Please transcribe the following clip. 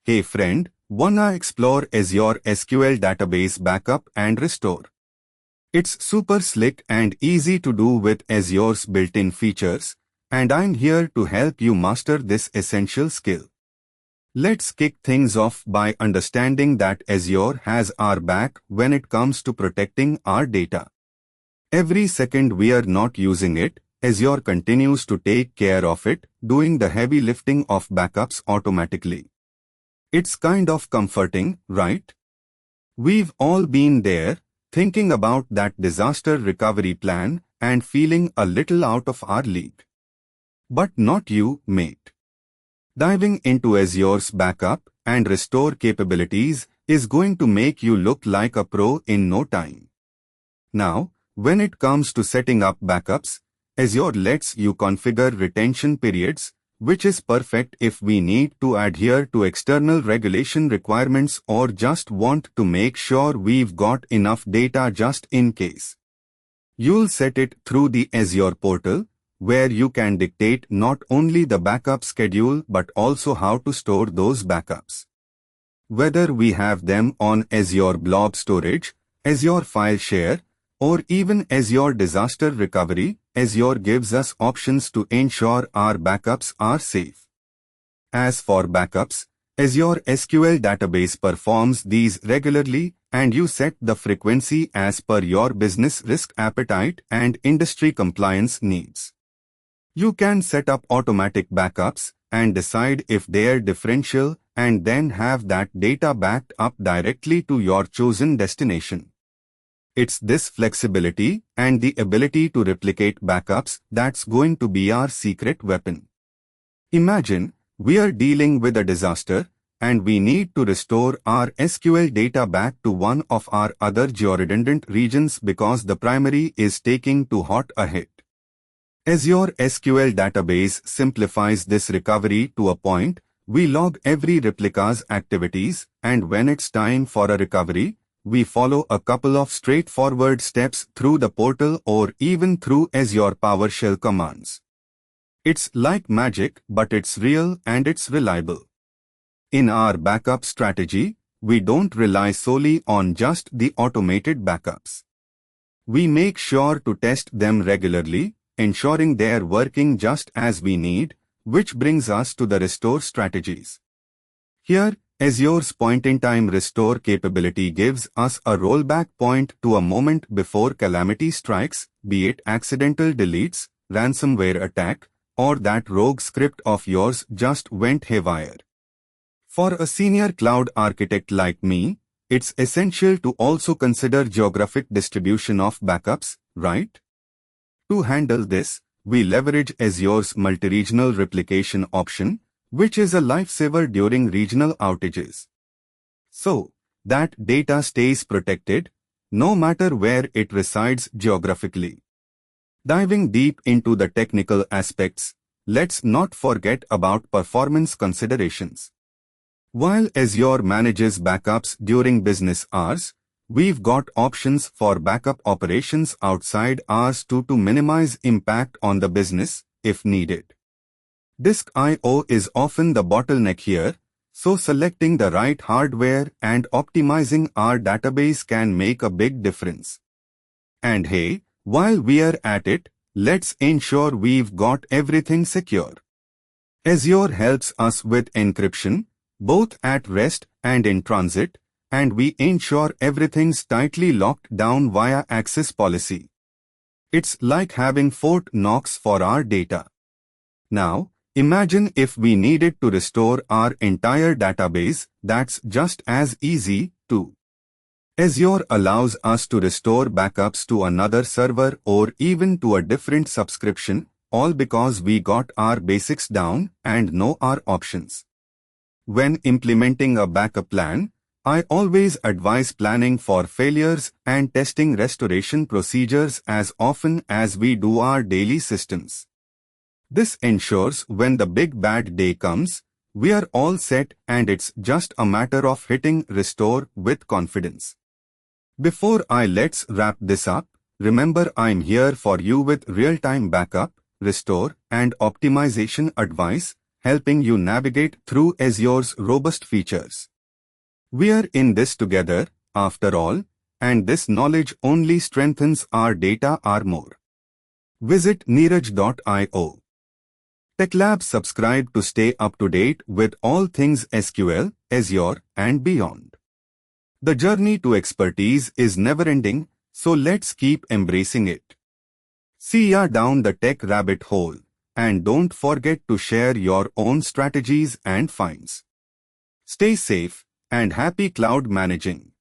Hey friend, wanna explore Azure SQL database backup and restore? It's super slick and easy to do with Azure's built-in features, and I'm here to help you master this essential skill. Let's kick things off by understanding that Azure has our back when it comes to protecting our data. Every second we are not using it, Azure continues to take care of it, doing the heavy lifting of backups automatically. It's kind of comforting, right? We've all been there, thinking about that disaster recovery plan and feeling a little out of our league. But not you, mate. Diving into Azure's backup and restore capabilities is going to make you look like a pro in no time. Now, when it comes to setting up backups, Azure lets you configure retention periods, which is perfect if we need to adhere to external regulation requirements or just want to make sure we've got enough data just in case. You'll set it through the Azure portal, where you can dictate not only the backup schedule but also how to store those backups. Whether we have them on Azure Blob Storage, Azure File Share, or even Azure Disaster Recovery, Azure gives us options to ensure our backups are safe. As for backups, Azure SQL database performs these regularly, and you set the frequency as per your business risk appetite and industry compliance needs. You can set up automatic backups and decide if they're differential and then have that data backed up directly to your chosen destination. It's this flexibility and the ability to replicate backups that's going to be our secret weapon. Imagine we are dealing with a disaster and we need to restore our SQL data back to one of our other geo-redundant regions because the primary is taking too hot a hit. Azure SQL database simplifies this recovery to a point. We log every replica's activities, and when it's time for a recovery, we follow a couple of straightforward steps through the portal or even through Azure PowerShell commands. It's like magic, but it's real and it's reliable. In our backup strategy, we don't rely solely on just the automated backups. We make sure to test them regularly, ensuring they're working just as we need, which brings us to the restore strategies. Here, Azure's point-in-time restore capability gives us a rollback point to a moment before calamity strikes, be it accidental deletes, ransomware attack, or that rogue script of yours just went haywire. For a senior cloud architect like me, it's essential to also consider geographic distribution of backups, right? To handle this, we leverage Azure's multi-regional replication option, which is a lifesaver during regional outages. So, that data stays protected, no matter where it resides geographically. Diving deep into the technical aspects, let's not forget about performance considerations. While Azure manages backups during business hours, we've got options for backup operations outside hours to minimize impact on the business, if needed. Disk I/O is often the bottleneck here, so selecting the right hardware and optimizing our database can make a big difference. And hey, while we're at it, let's ensure we've got everything secure. Azure helps us with encryption, both at rest and in transit, and we ensure everything's tightly locked down via access policy. It's like having Fort Knox for our data. Now, imagine if we needed to restore our entire database. That's just as easy, too. Azure allows us to restore backups to another server or even to a different subscription, all because we got our basics down and know our options. When implementing a backup plan, I always advise planning for failures and testing restoration procedures as often as we do our daily systems. This ensures when the big bad day comes, we are all set and it's just a matter of hitting restore with confidence. Before let's wrap this up, remember I'm here for you with real-time backup, restore, and optimization advice, helping you navigate through Azure's robust features. We're in this together, after all, and this knowledge only strengthens our data armor. Visit neeraj.io. TechLab subscribe to stay up to date with all things SQL, Azure, and beyond. The journey to expertise is never-ending, so let's keep embracing it. See ya down the tech rabbit hole, and don't forget to share your own strategies and finds. Stay safe and happy cloud managing.